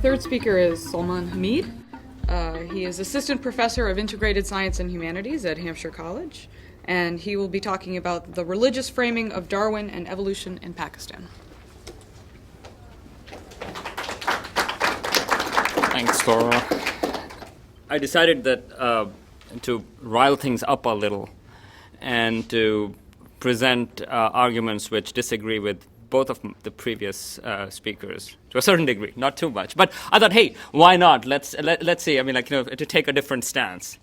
third speaker is Salman Hamid. He is Assistant Professor of Integrated Science and Humanities at Hampshire College, and he will be talking about the religious framing of Darwin and evolution in Pakistan. Thanks, Laura. I decided that to rile things up a little and to present arguments which disagree with both of the previous speakers to a certain degree, not too much. But I thought, hey, why not? Let's see. I mean, to take a different stance.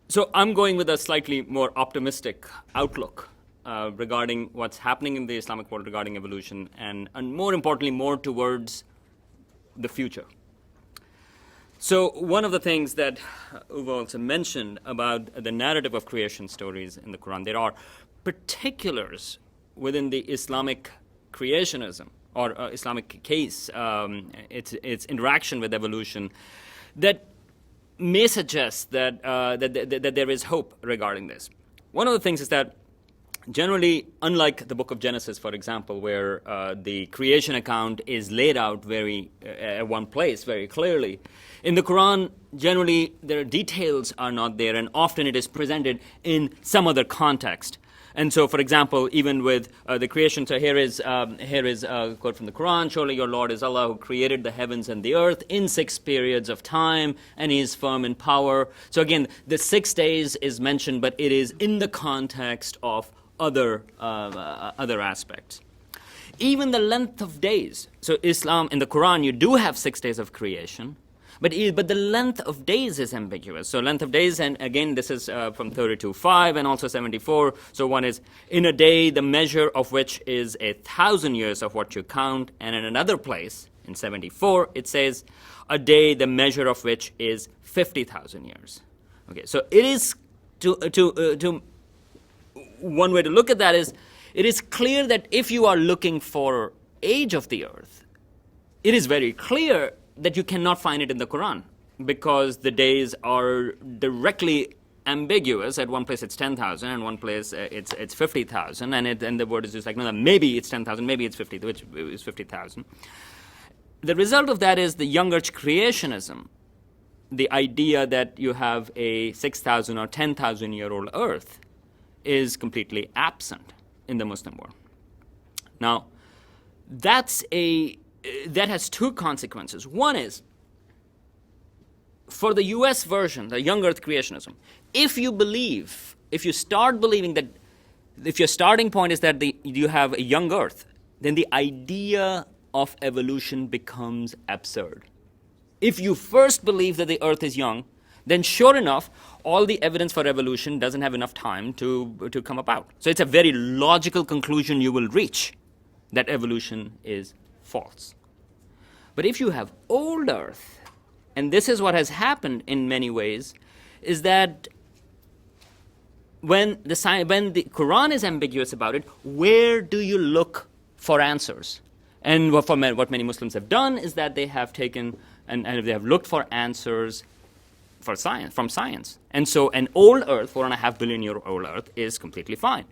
So I'm going with a slightly more optimistic outlook regarding what's happening in the Islamic world regarding evolution, and more importantly, more towards the future. So one of the things that Uwe also mentioned about the narrative of creation stories in the Quran, there are particulars within the Islamic creationism or Islamic case, its interaction with evolution, that may suggest that that there is hope regarding this. One of the things is that generally, unlike the book of Genesis, for example, where the creation account is laid out at one place very clearly, in the Quran, generally, their details are not there, and often it is presented in some other context. And so, for example, even with the creation, so here is a quote from the Quran: "Surely your Lord is Allah, who created the heavens and the earth in 6 periods of time, and He is firm in power." So again, the 6 days is mentioned, but it is in the context of other aspects. Even the length of days. So Islam, in the Quran, you do have 6 days of creation, but the length of days is ambiguous. So length of days, and again, this is from 32:5 and also 74. So one is, in a day, the measure of which is 1,000 years of what you count. And in another place, in 74, it says, a day, the measure of which is 50,000 years. Okay, so it is one way to look at that is, it is clear that if you are looking for age of the earth, it is very clear that you cannot find it in the Quran, because the days are directly ambiguous. At one place it's 10,000, and one place it's 50,000, and the word is just like, no, maybe it's 10,000, maybe it's 50, which is 50,000. The result of that is the young earth creationism, the idea that you have a 6,000 or 10,000 year old earth, is completely absent in the Muslim world. Now, that has 2 consequences. One is, for the US version, the young earth creationism, if you start believing that, if your starting point is that you have a young earth, then the idea of evolution becomes absurd. If you first believe that the earth is young, then sure enough, all the evidence for evolution doesn't have enough time to come about. So it's a very logical conclusion you will reach, that evolution is false. But if you have old earth, and this is what has happened in many ways, is that when the Quran is ambiguous about it, where do you look for answers? And what many Muslims have done is that they have taken and they have looked for answers from science. And so an old earth, 4.5 billion year old earth, is completely fine.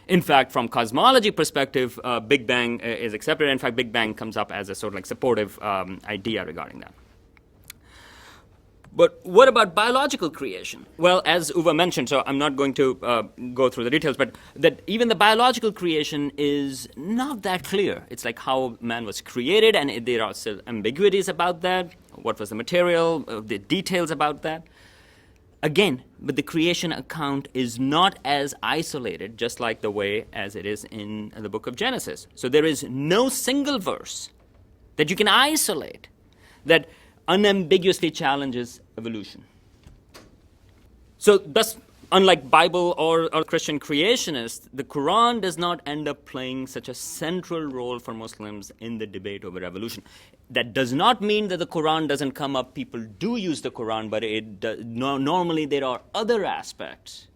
In fact, from cosmology perspective, Big Bang is accepted. In fact, Big Bang comes up as a sort of like supportive idea regarding that. But what about biological creation? Well, as Uwe mentioned, so I'm not going to go through the details, but that even the biological creation is not that clear. It's like how man was created, and there are still ambiguities about that. What was the material, the details about that. Again, but the creation account is not as isolated, just like the way as it is in the book of Genesis. So there is no single verse that you can isolate that unambiguously challenges evolution. So thus, unlike Bible or Christian creationists, the Quran does not end up playing such a central role for Muslims in the debate over evolution. That does not mean that the Quran doesn't come up. People do use the Quran, but normally there are other aspects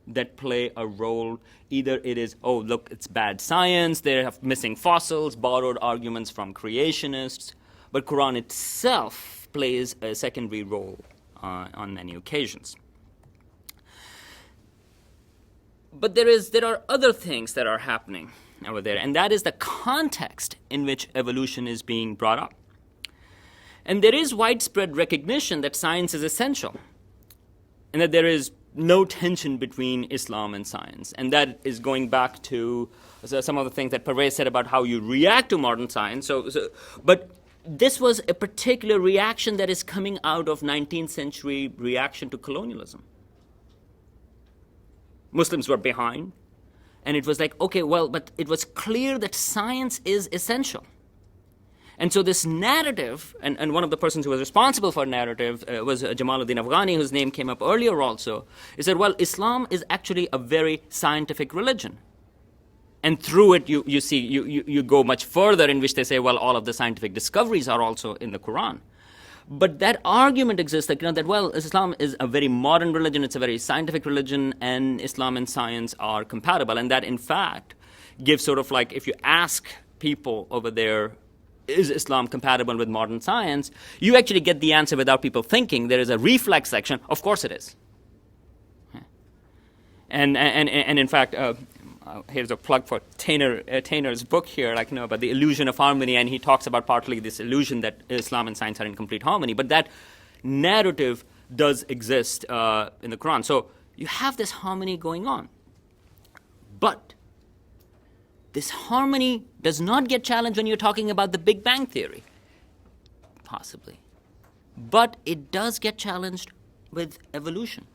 that play a role. Either it is, oh, look, it's bad science, they have missing fossils, borrowed arguments from creationists, but Quran itself plays a secondary role on many occasions. But there are other things that are happening over there, and that is the context in which evolution is being brought up. And there is widespread recognition that science is essential and that there is no tension between Islam and science. And that is going back to some of the things that Pervez said about how you react to modern science. But this was a particular reaction that is coming out of 19th century reaction to colonialism. Muslims were behind, and it was like, okay, well, but it was clear that science is essential. And so this narrative, and one of the persons who was responsible for narrative was Jamaluddin Afghani, whose name came up earlier also, is that, well, Islam is actually a very scientific religion. And through it, you go much further, in which they say, well, all of the scientific discoveries are also in the Quran. But that argument exists that, well, Islam is a very modern religion, it's a very scientific religion, and Islam and science are compatible. And that, in fact, gives sort of like, if you ask people over there, is Islam compatible with modern science, you actually get the answer without people thinking. There is a reflex section. Of course it is. And in fact, here's a plug for Tainer's book here, about the illusion of harmony, and he talks about partly this illusion that Islam and science are in complete harmony. But that narrative does exist in the Quran. So you have this harmony going on. But this harmony does not get challenged when you're talking about the Big Bang Theory, possibly. But it does get challenged with evolution.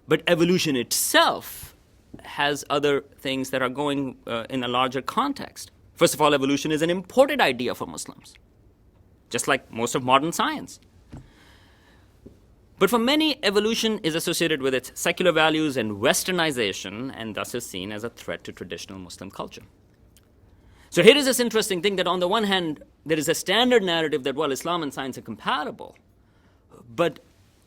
But evolution itself has other things that are going in a larger context. First of all, evolution is an imported idea for Muslims, just like most of modern science. But for many, evolution is associated with its secular values and westernization, and thus is seen as a threat to traditional Muslim culture. So here is this interesting thing that on the one hand, there is a standard narrative that, well, Islam and science are compatible, but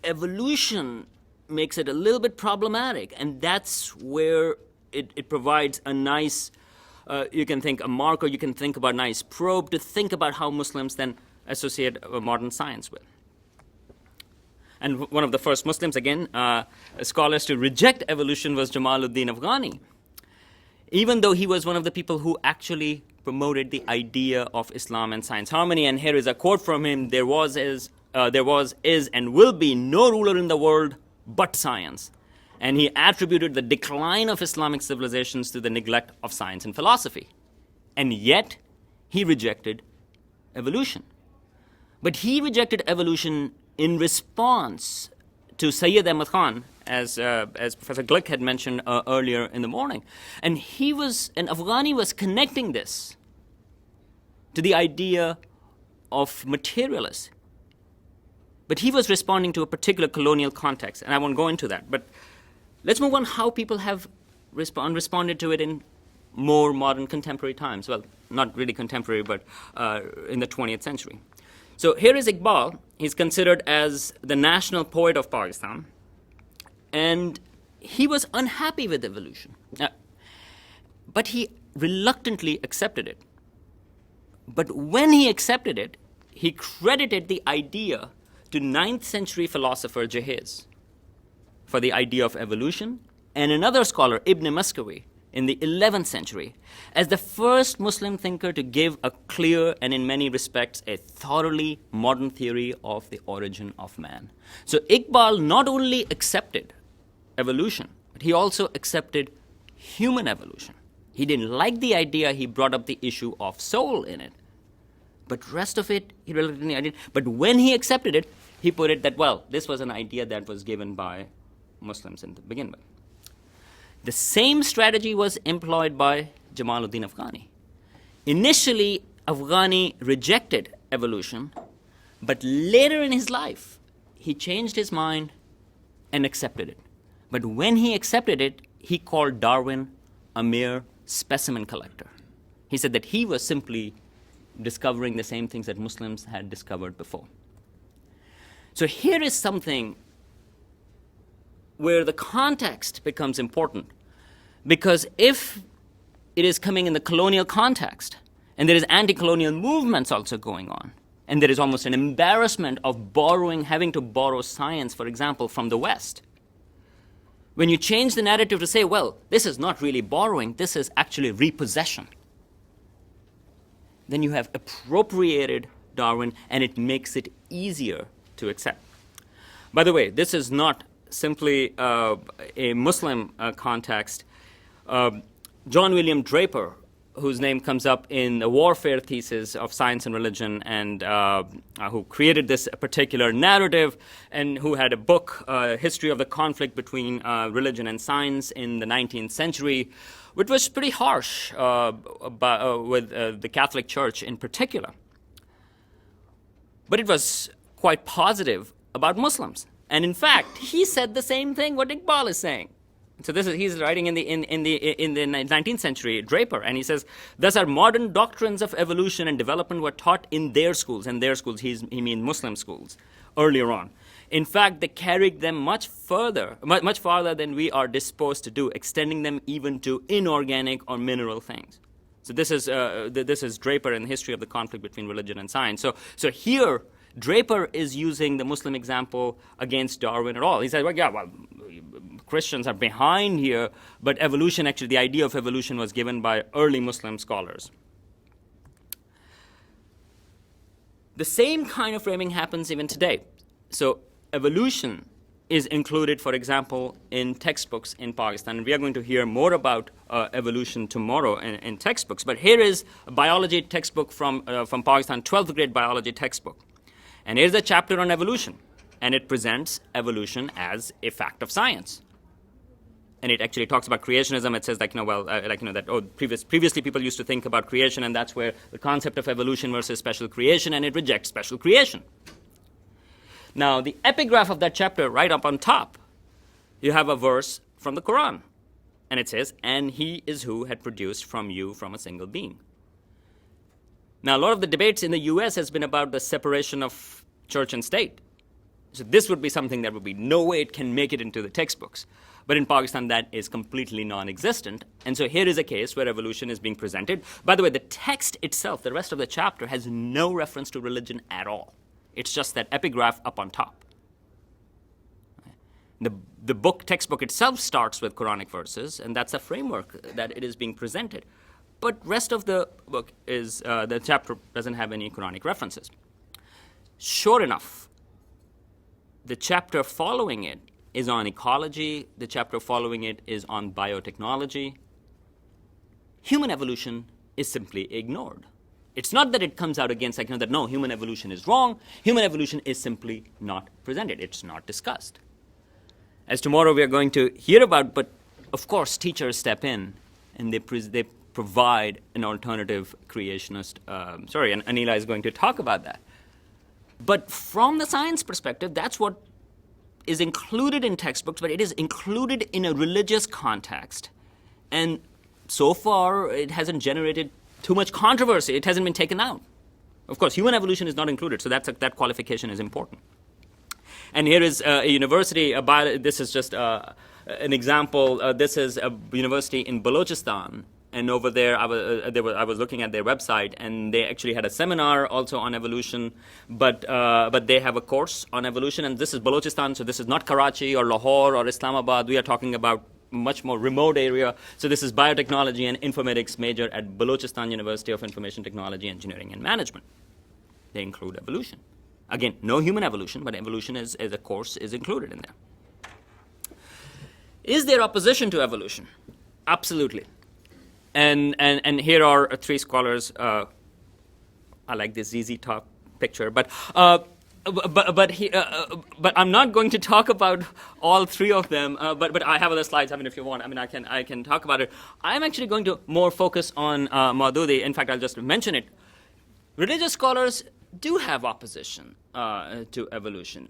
evolution makes it a little bit problematic, and that's where it provides a nice, you can think a marker, you can think about a nice probe to think about how Muslims then associate modern science with. And one of the first Muslims, again, scholars to reject evolution was Jamaluddin Afghani, even though he was one of the people who actually promoted the idea of Islam and science harmony. And here is a quote from him: there was, is, and will be no ruler in the world but science. And he attributed the decline of Islamic civilizations to the neglect of science and philosophy. And yet, he rejected evolution. But he rejected evolution in response to Sayyid Ahmad Khan, as Professor Glick had mentioned earlier in the morning. And Afghani was connecting this to the idea of materialists. But he was responding to a particular colonial context, and I won't go into that. But let's move on how people have responded to it in more modern contemporary times. Well, not really contemporary, but in the 20th century. So here is Iqbal. He's considered as the national poet of Pakistan. And he was unhappy with evolution. But he reluctantly accepted it. But when he accepted it, he credited the idea to 9th century philosopher Jahiz for the idea of evolution, and another scholar, Ibn Maskawi, in the 11th century, as the first Muslim thinker to give a clear and in many respects a thoroughly modern theory of the origin of man. So Iqbal not only accepted evolution, but he also accepted human evolution. He didn't like the idea, he brought up the issue of soul in it. But rest of it, he reluctantly did. But when he accepted it, he put it that, well, this was an idea that was given by Muslims to begin with. The same strategy was employed by Jamaluddin Afghani. Initially, Afghani rejected evolution, but later in his life, he changed his mind and accepted it. But when he accepted it, he called Darwin a mere specimen collector. He said that he was simply discovering the same things that Muslims had discovered before. So here is something where the context becomes important. Because if it is coming in the colonial context, and there is anti-colonial movements also going on, and there is almost an embarrassment of having to borrow science, for example, from the West. When you change the narrative to say, well, this is not really borrowing, this is actually repossession, then you have appropriated Darwin, and it makes it easier to accept. By the way, this is not simply a Muslim context. John William Draper, whose name comes up in the warfare thesis of science and religion, and who created this particular narrative, and who had a book, History of the Conflict Between Religion and Science in the 19th century, which was pretty harsh with the Catholic Church in particular. But it was quite positive about Muslims. And in fact, he said the same thing what Iqbal is saying. So he's writing in the 19th century, Draper, and he says, thus our modern doctrines of evolution and development were taught in their schools, and their schools, he means Muslim schools, earlier on. In fact, they carried them much farther than we are disposed to do, extending them even to inorganic or mineral things. So this is Draper in the History of the Conflict Between Religion and Science. So here, Draper is using the Muslim example against Darwin at all. He says, well, Christians are behind here, but evolution, actually, the idea of evolution was given by early Muslim scholars. The same kind of framing happens even today. So evolution is included, for example, in textbooks in Pakistan. And we are going to hear more about evolution tomorrow in textbooks. But here is a biology textbook from Pakistan, 12th grade biology textbook. And here's a chapter on evolution. And it presents evolution as a fact of science. And it actually talks about creationism. It says, previously people used to think about creation, and that's where the concept of evolution versus special creation, and it rejects special creation. Now, the epigraph of that chapter, right up on top, you have a verse from the Quran. And it says, and he is who had produced from you from a single being. Now, a lot of the debates in the US has been about the separation of church and state. So this would be something that would be no way it can make it into the textbooks. But in Pakistan, that is completely non-existent. And so here is a case where evolution is being presented. By the way, the text itself, the rest of the chapter, has no reference to religion at all. It's just that epigraph up on top. The textbook itself starts with Quranic verses, and that's a framework that it is being presented. But rest of the book is, the chapter doesn't have any Quranic references. Sure enough, the chapter following it is on ecology. The chapter following it is on biotechnology. Human evolution is simply ignored. It's not that it comes out against, that no, human evolution is wrong. Human evolution is simply not presented. It's not discussed. As tomorrow we are going to hear about, but of course teachers step in and they provide an alternative creationist. And Anila is going to talk about that. But from the science perspective, that's what is included in textbooks, but it is included in a religious context. And so far, it hasn't generated too much controversy. It hasn't been taken out. Of course, human evolution is not included, so that qualification is important. And here is a university, this is just an example. This is a university in Balochistan. And over there, I was looking at their website, and they actually had a seminar also on evolution, but they have a course on evolution, and this is Balochistan, so this is not Karachi or Lahore or Islamabad. We are talking about much more remote area. So this is biotechnology and informatics major at Balochistan University of Information Technology, Engineering and Management. They include evolution. Again, no human evolution, but evolution as a course is included in there. Is there opposition to evolution? Absolutely. And here are three scholars. I like this ZZ Top picture, but I'm not going to talk about all three of them. But I have other slides. If you want, I can talk about it. I'm actually going to more focus on Maududi. In fact, I'll just mention it. Religious scholars do have opposition to evolution,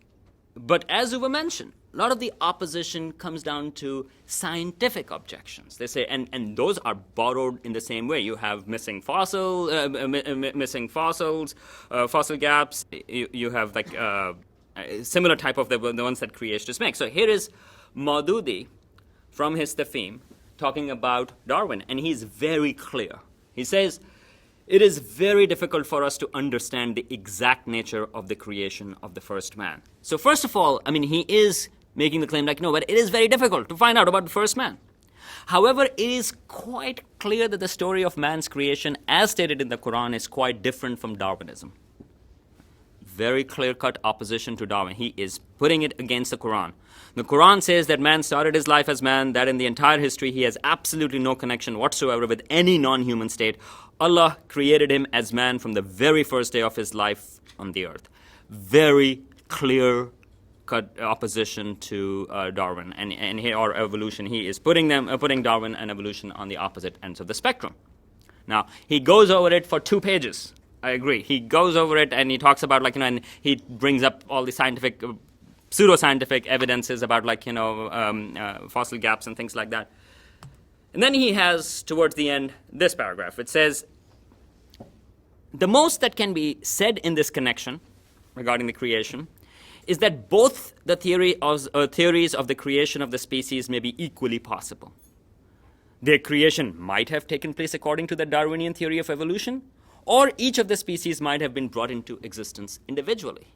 but as Uwe mentioned, a lot of the opposition comes down to scientific objections. They say, and those are borrowed in the same way. You have missing fossils, fossil gaps. You have similar type of the ones that creationists make. So here is Maududi from his Tafim talking about Darwin, and he's very clear. He says, it is very difficult for us to understand the exact nature of the creation of the first man. So first of all, he is making the claim but it is very difficult to find out about the first man. However, it is quite clear that the story of man's creation, as stated in the Quran, is quite different from Darwinism. very clear-cut opposition to Darwin. He is putting it against the Quran. The Quran says that man started his life as man, that in the entire history he has absolutely no connection whatsoever with any non-human state. Allah created him as man from the very first day of his life on the earth. Very clear-cut opposition to Darwin and or evolution. He is putting Darwin and evolution on the opposite ends of the spectrum. Now, he goes over it for 2 pages. I agree. He goes over it and he talks about, and he brings up all the scientific, pseudoscientific evidences about, fossil gaps and things like that. And then he has, towards the end, this paragraph. It says, the most that can be said in this connection regarding the creation is that both the theories of the creation of the species may be equally possible. Their creation might have taken place according to the Darwinian theory of evolution, or each of the species might have been brought into existence individually.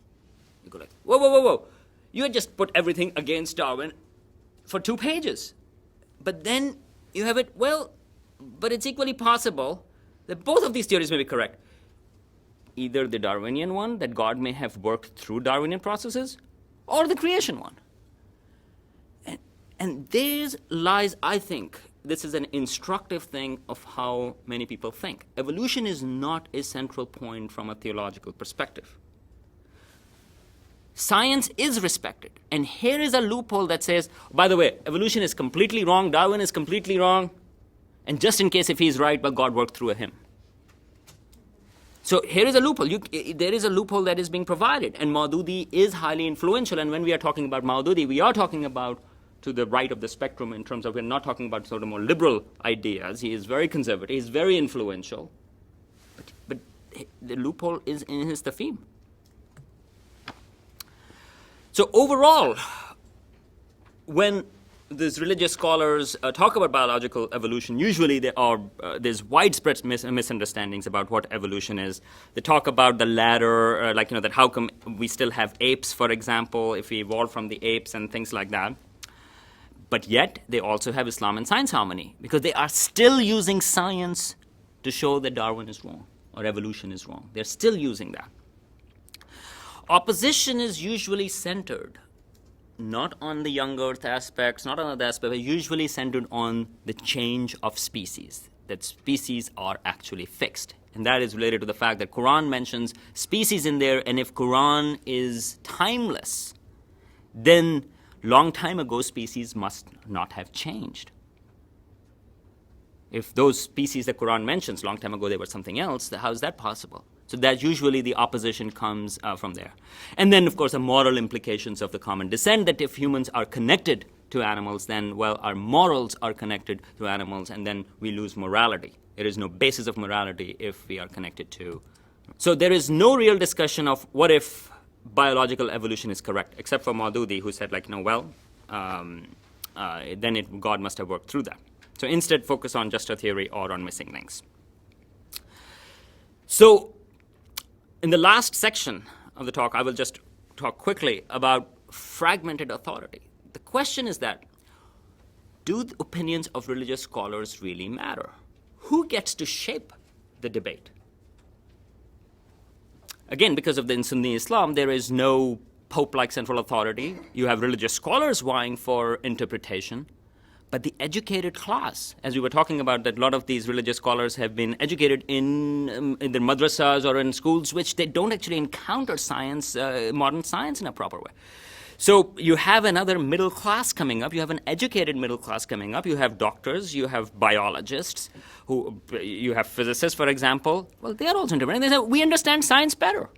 You go like, whoa. You had just put everything against Darwin for 2 pages. But then you have it, but it's equally possible that both of these theories may be correct. Either the Darwinian one, that God may have worked through Darwinian processes, or the creation one. And there lies, I think, this is an instructive thing of how many people think. Evolution is not a central point from a theological perspective. Science is respected. And here is a loophole that says, by the way, evolution is completely wrong, Darwin is completely wrong, and just in case if he's right, but God worked through him. So here is a loophole. There is a loophole that is being provided, and Maududi is highly influential. And when we are talking about Maududi, we are talking about to the right of the spectrum in terms of we're not talking about sort of more liberal ideas. He is very conservative. He's very influential. But the loophole is in his tafim. So overall, when these religious scholars talk about biological evolution, usually there's widespread misunderstandings about what evolution is. They talk about the ladder, that how come we still have apes, for example, if we evolved from the apes and things like that. But yet, they also have Islam and science harmony, because they are still using science to show that Darwin is wrong or evolution is wrong. They're still using that. Opposition is usually centered not on the young earth aspects, not on other aspects, but usually centered on the change of species, that species are actually fixed. And that is related to the fact that Quran mentions species in there, and if Quran is timeless, then long time ago species must not have changed. If those species the Quran mentions long time ago they were something else, how is that possible? So that usually the opposition comes from there. And then, of course, the moral implications of the common descent, that if humans are connected to animals, then, our morals are connected to animals, and then we lose morality. There is no basis of morality if we are connected to. So there is no real discussion of what if biological evolution is correct, except for Maududi, who said, then God must have worked through that. So instead, focus on just a theory or on missing links. So in the last section of the talk, I will just talk quickly about fragmented authority. The question is that, do the opinions of religious scholars really matter? Who gets to shape the debate? Again, because of the Sunni Islam, there is no pope-like central authority. You have religious scholars vying for interpretation. But the educated class, as we were talking about, that a lot of these religious scholars have been educated in their madrasas or in schools, which they don't actually encounter science, modern science in a proper way. So you have another middle class coming up. You have an educated middle class coming up. You have doctors. You have biologists. You have physicists, for example. Well, they are also interpreting. They say, we understand science better.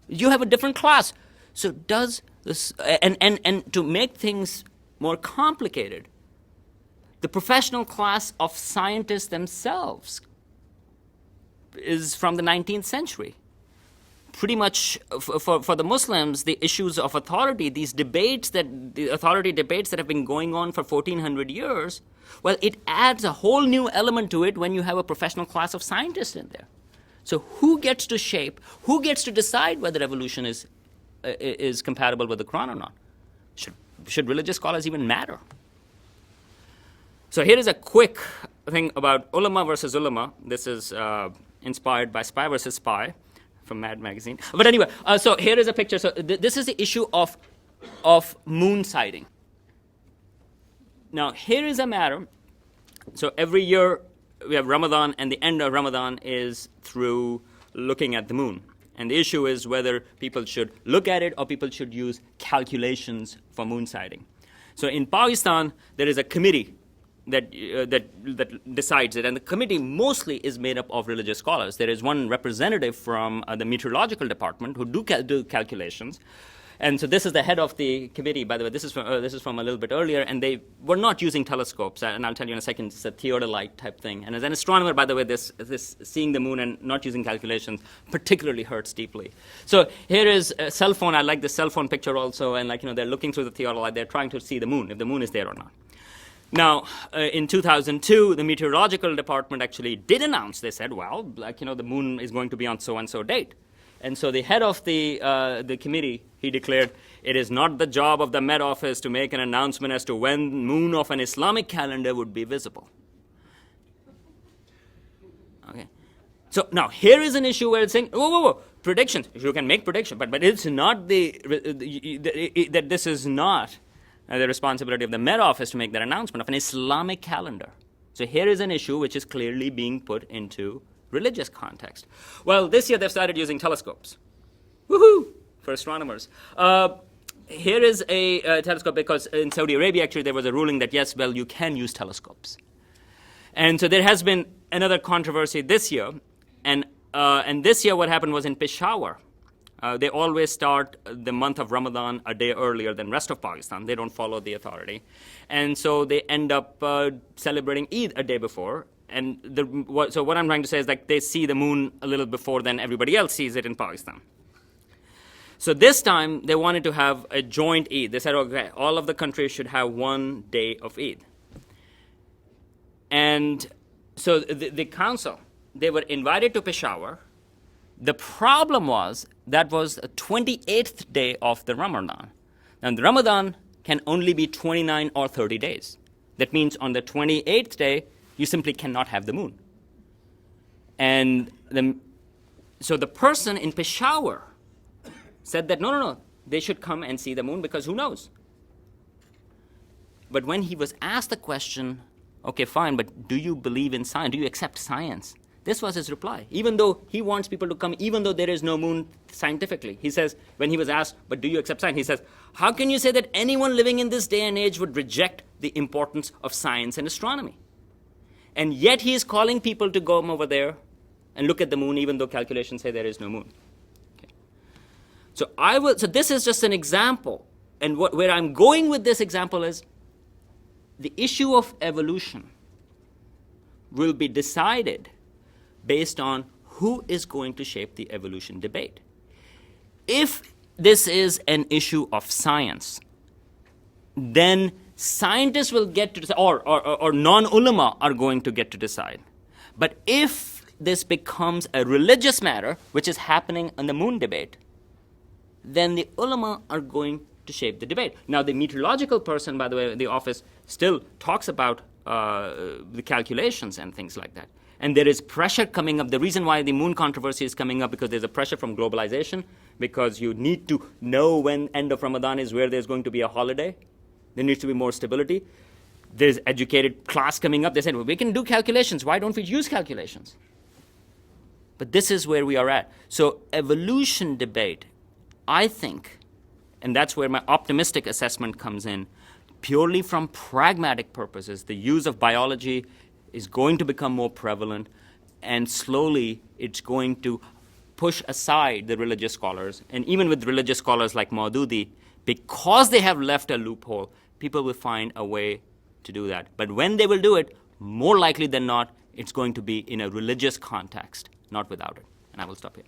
You have a different class. So does this, and to make things more complicated, the professional class of scientists themselves is from the 19th century. Pretty much for the Muslims, the issues of authority, the authority debates that have been going on for 1400 years, well, it adds a whole new element to it when you have a professional class of scientists in there. So who gets to shape, who gets to decide whether evolution is compatible with the Quran or not? Should religious scholars even matter? So here is a quick thing about ulama versus ulama. This is inspired by Spy versus Spy. from Mad Magazine. But anyway, so here is a picture. So this is the issue of moon sighting. Now, here is a matter. So every year we have Ramadan, and the end of Ramadan is through looking at the moon. And the issue is whether people should look at it or people should use calculations for moon sighting. So in Pakistan, there is a committee that decides it, and the committee mostly is made up of religious scholars. There is one representative from the meteorological department who do calculations. And so this is the head of the committee. By the way, this is from a little bit earlier, and they were not using telescopes. And I'll tell you in a second, it's a theodolite type thing. And as an astronomer, by the way, this seeing the moon and not using calculations particularly hurts deeply. So here is a cell phone. I like the cell phone picture also, and they're looking through the theodolite. They're trying to see the moon, if the moon is there or not. Now, in 2002, the meteorological department actually did announce. They said, well, the moon is going to be on so-and-so date. And so the head of the committee, he declared, it is not the job of the Met Office to make an announcement as to when the moon of an Islamic calendar would be visible. Okay. So now here is an issue where it's saying, whoa, predictions. You can make predictions, but it's not that this is not the responsibility of the Met Office to make that announcement of an Islamic calendar. So here is an issue which is clearly being put into religious context. Well, this year they've started using telescopes. Woohoo! For astronomers. Here is a telescope because in Saudi Arabia, actually, there was a ruling that, yes, well, you can use telescopes. And so there has been another controversy this year. And this year what happened was in Peshawar. They always start the month of Ramadan a day earlier than rest of Pakistan. They don't follow the authority. And so they end up celebrating Eid a day before. And so what I'm trying to say is they see the moon a little before than everybody else sees it in Pakistan. So this time, they wanted to have a joint Eid. They said, okay, all of the countries should have one day of Eid. And so the council, they were invited to Peshawar. The problem was that was the 28th day of the Ramadan. Now, the Ramadan can only be 29 or 30 days. That means on the 28th day, you simply cannot have the moon. And so the person in Peshawar said that, no, they should come and see the moon because who knows? But when he was asked the question, okay, fine, but do you believe in science? Do you accept science? This was his reply. Even though he wants people to come, even though there is no moon scientifically. He says, when he was asked, but do you accept science? He says, how can you say that anyone living in this day and age would reject the importance of science and astronomy? And yet he is calling people to go over there and look at the moon, even though calculations say there is no moon. Okay. So this is just an example. And where I'm going with this example is the issue of evolution will be decided based on who is going to shape the evolution debate. If this is an issue of science, then scientists will get to decide, or non-ulama are going to get to decide. But if this becomes a religious matter, which is happening in the moon debate, then the ulama are going to shape the debate. Now, the meteorological person, by the way, the office still talks about the calculations and things like that. And there is pressure coming up. The reason why the moon controversy is coming up because there's a pressure from globalization, because you need to know when end of Ramadan is, where there's going to be a holiday. There needs to be more stability. There's educated class coming up. They said, well, we can do calculations. Why don't we use calculations? But this is where we are at. So evolution debate, I think, and that's where my optimistic assessment comes in, purely from pragmatic purposes, the use of biology is going to become more prevalent, and slowly it's going to push aside the religious scholars. And even with religious scholars like Maududi, because they have left a loophole, people will find a way to do that. But when they will do it, more likely than not, it's going to be in a religious context, not without it. And I will stop here.